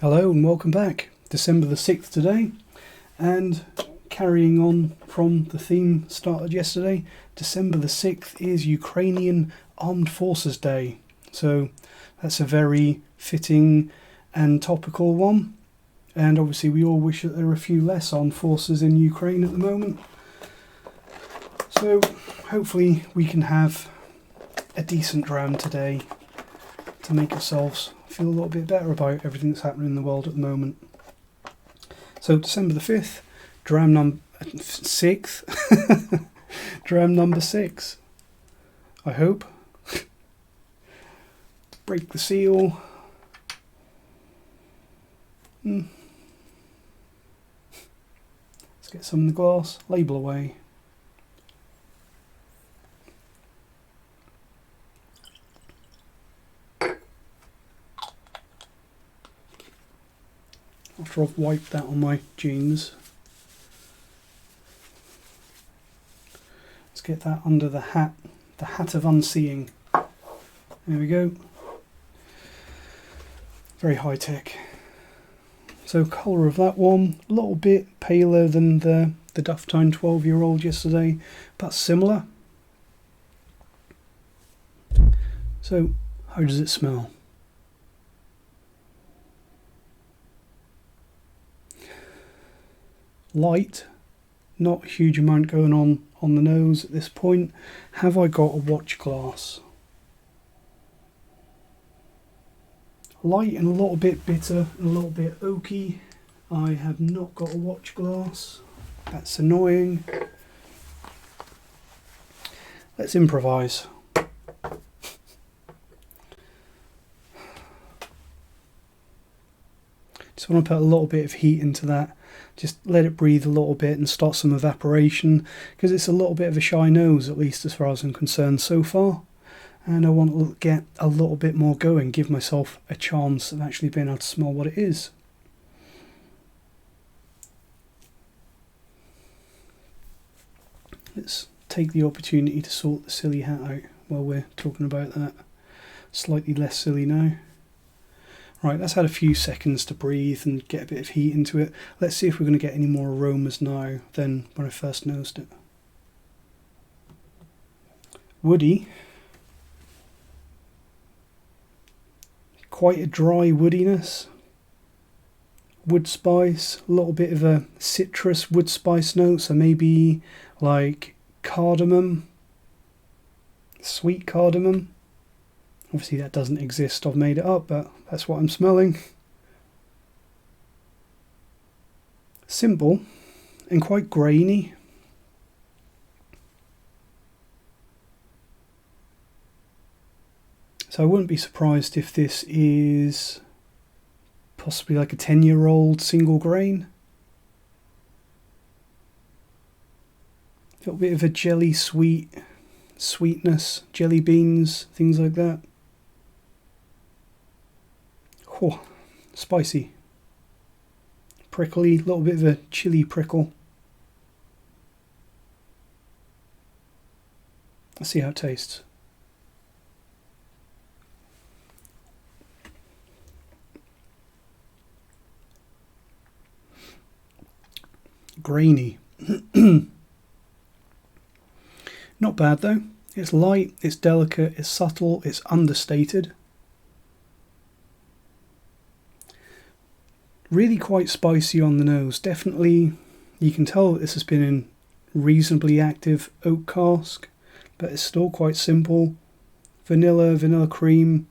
Hello and welcome back. December the 6th today, and carrying on from the theme started yesterday, December the 6th is Ukrainian Armed Forces Day. So that's a very fitting and topical one. And obviously we all wish that there were a few less armed forces in Ukraine at the moment. So hopefully we can have a decent dram today to make ourselves feel a little bit better about everything that's happening in the world at the moment. So December the 5th, dram number 6th, dram number 6, I hope. Break the seal. Let's get some in the glass, label away. After I've wiped that on my jeans, let's get that under the hat of unseeing. There we go. Very high tech. So colour of that one, a little bit paler than the Dufftown 12-year-old yesterday, but similar. So how does it smell? Light, not a huge amount going on the nose at this point. Have I got a watch glass? Light and a little bit bitter and a little bit oaky. I have not got a watch glass. That's annoying. Let's improvise. Just want to put a little bit of heat into that. Just let it breathe a little bit and start some evaporation, because it's a little bit of a shy nose, at least as far as I'm concerned so far. And I want to get a little bit more going, give myself a chance of actually being able to smell what it is. Let's take the opportunity to sort the silly hat out while we're talking about that. Slightly less silly now. Right, that's had a few seconds to breathe and get a bit of heat into it. Let's see if we're going to get any more aromas now than when I first nosed it. Woody. Quite a dry woodiness. Wood spice, a little bit of a citrus wood spice note, so maybe like cardamom, sweet cardamom. Obviously that doesn't exist, I've made it up, but that's what I'm smelling. Simple and quite grainy. So I wouldn't be surprised if this is possibly like a 10-year-old single grain. A little bit of a jelly sweetness, jelly beans, things like that. Oh, spicy, prickly, a little bit of a chili prickle. Let's see how it tastes. Grainy. Not bad though. It's light, it's delicate, it's subtle, it's understated. Really quite spicy on the nose. Definitely, you can tell that this has been in reasonably active oak cask, but it's still quite simple. Vanilla cream.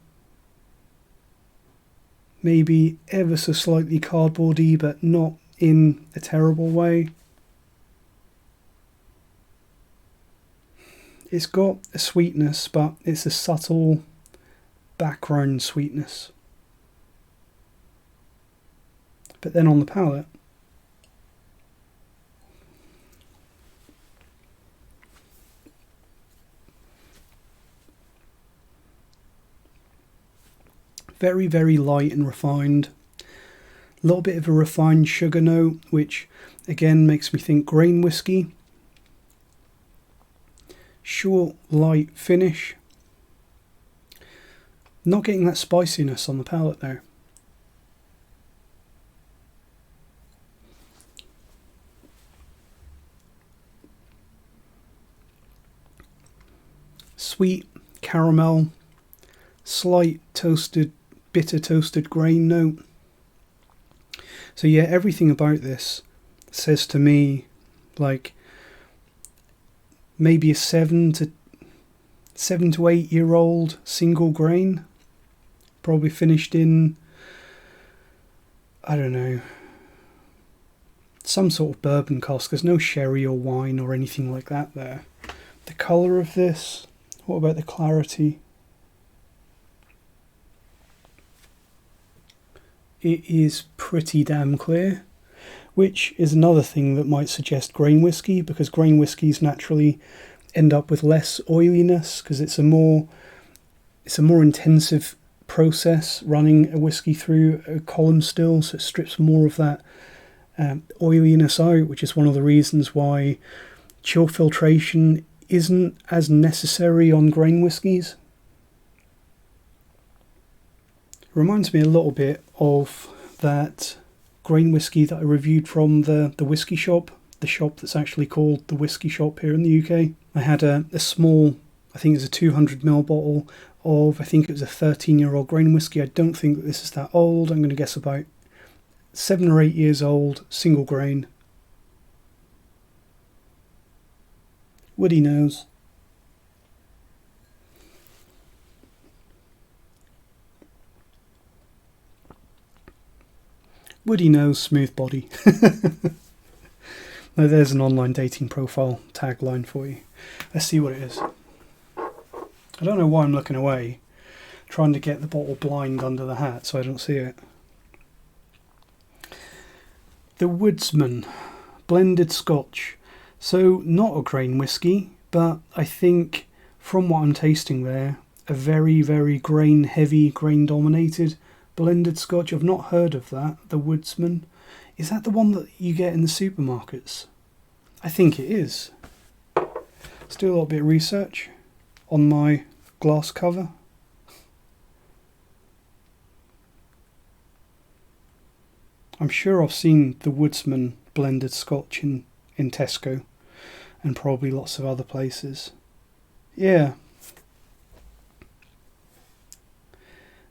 Maybe ever so slightly cardboardy, but not in a terrible way. It's got a sweetness, but it's a subtle background sweetness. But then on the palate, very, very light and refined. A little bit of a refined sugar note, which again makes me think grain whiskey. Short, light finish. Not getting that spiciness on the palate though. sweet caramel, slight bitter toasted grain note. So yeah, everything about this says to me like maybe a 7 to 8 year old single grain, probably finished in, I don't know, some sort of bourbon cask. There's no sherry or wine or anything like that there. The colour of this, what about the clarity? It is pretty damn clear, which is another thing that might suggest grain whisky, because grain whiskies naturally end up with less oiliness because it's a more intensive process running a whisky through a column still, so it strips more of that oiliness out, which is one of the reasons why chill filtration isn't as necessary on grain whiskies. It reminds me a little bit of that grain whisky that I reviewed from the whisky shop, the shop that's actually called the Whisky Shop here in the UK. I had a small, I think it's a 200ml bottle of, I think it was a 13-year-old grain whisky. I don't think that this is that old. I'm going to guess about 7 or 8 years old, single grain. Woody nose. Woody nose, smooth body. Now there's an online dating profile tagline for you. Let's see what it is. I don't know why I'm looking away, trying to get the bottle blind under the hat so I don't see it. The Woodsman blended Scotch. So not a grain whisky, but I think from what I'm tasting there, a very, very grain heavy, grain dominated blended Scotch. I've not heard of that, the Woodsman. Is that the one that you get in the supermarkets? I think it is. Let's do a little bit of research on my glass cover. I'm sure I've seen the Woodsman blended Scotch in Tesco and probably lots of other places. Yeah,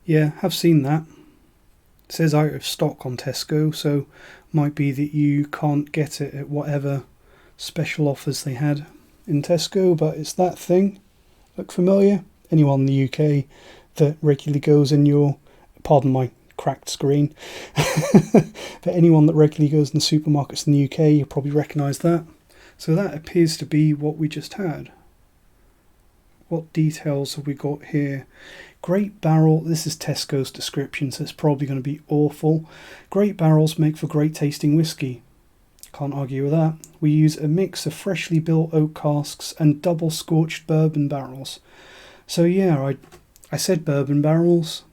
have seen that. It says out of stock on Tesco, so might be that you can't get it at whatever special offers they had in Tesco, but it's that thing. Look familiar? Anyone in the UK that regularly goes in your, pardon my cracked screen, but anyone that regularly goes in the supermarkets in the UK, you'll probably recognise that. So that appears to be what we just had. What details have we got here? Great barrel, this is Tesco's description, so it's probably going to be awful. Great barrels make for great tasting whisky. Can't argue with that. We use a mix of freshly built oak casks and double scorched bourbon barrels. So yeah, I said bourbon barrels,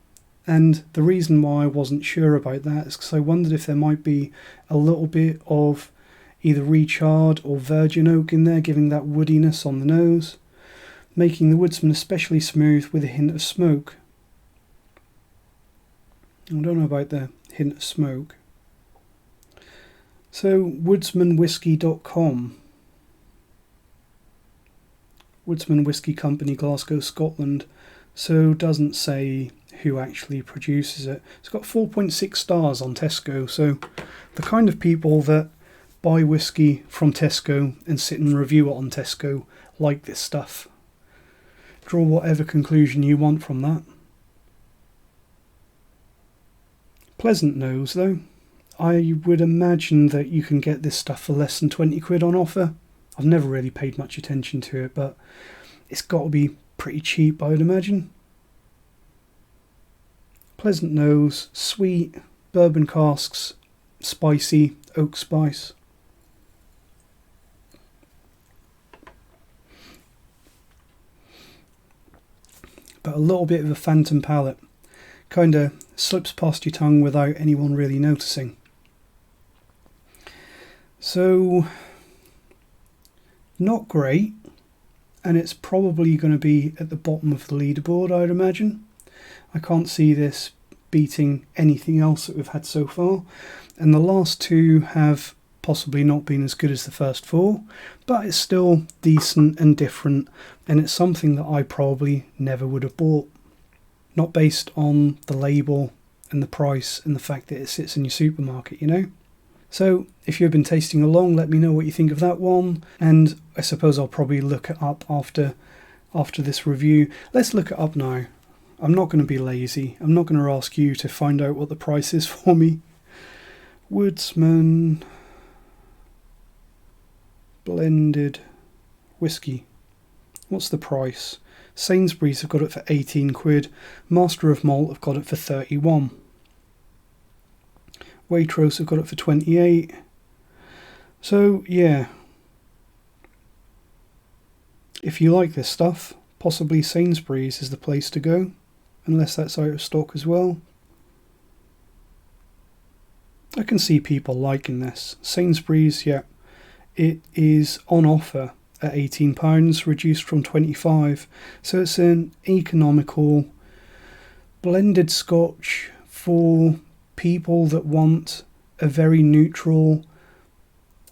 and the reason why I wasn't sure about that is because I wondered if there might be a little bit of either recharred or virgin oak in there, giving that woodiness on the nose, making the Woodsman especially smooth with a hint of smoke. I don't know about the hint of smoke. So, woodsmanwhiskey.com. Woodsman Whisky Company, Glasgow, Scotland. So, doesn't say who actually produces it. It's got 4.6 stars on Tesco, so the kind of people that buy whisky from Tesco and sit and review it on Tesco like this stuff. Draw whatever conclusion you want from that. Pleasant nose though. I would imagine that you can get this stuff for less than 20 quid on offer. I've never really paid much attention to it, but it's got to be pretty cheap, I would imagine. Pleasant nose, sweet, bourbon casks, spicy, oak spice. But a little bit of a phantom palate. Kind of slips past your tongue without anyone really noticing. So, not great, and it's probably going to be at the bottom of the leaderboard, I'd imagine. I can't see this beating anything else that we've had so far, and the last two have possibly not been as good as the first 4, but it's still decent and different, and it's something that I probably never would have bought. Not based on the label and the price and the fact that it sits in your supermarket, you know? So if you've been tasting along, let me know what you think of that one, and I suppose I'll probably look it up after this review. Let's look it up now. I'm not going to be lazy. I'm not going to ask you to find out what the price is for me. Woodsman blended whiskey. What's the price? Sainsbury's have got it for 18 quid. Master of Malt have got it for 31. Waitrose have got it for 28. So yeah, if you like this stuff, possibly Sainsbury's is the place to go, unless that's out of stock as well. I can see people liking this. Sainsbury's, yeah, it is on offer at £18, reduced from 25. So it's an economical blended Scotch for people that want a very neutral,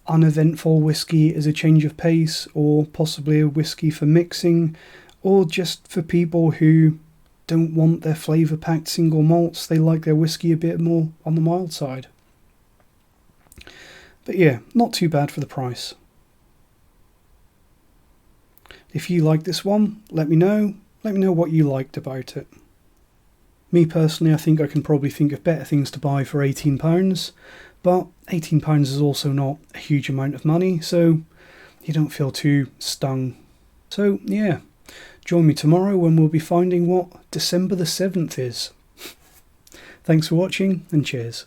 uneventful whiskey as a change of pace, or possibly a whiskey for mixing, or just for people who don't want their flavour-packed single malts. They like their whiskey a bit more on the mild side. But yeah, not too bad for the price. If you like this one, let me know. Let me know what you liked about it. Me personally, I think I can probably think of better things to buy for £18, but £18 is also not a huge amount of money, so you don't feel too stung. So yeah, join me tomorrow when we'll be finding what December the 7th is. Thanks for watching, and cheers.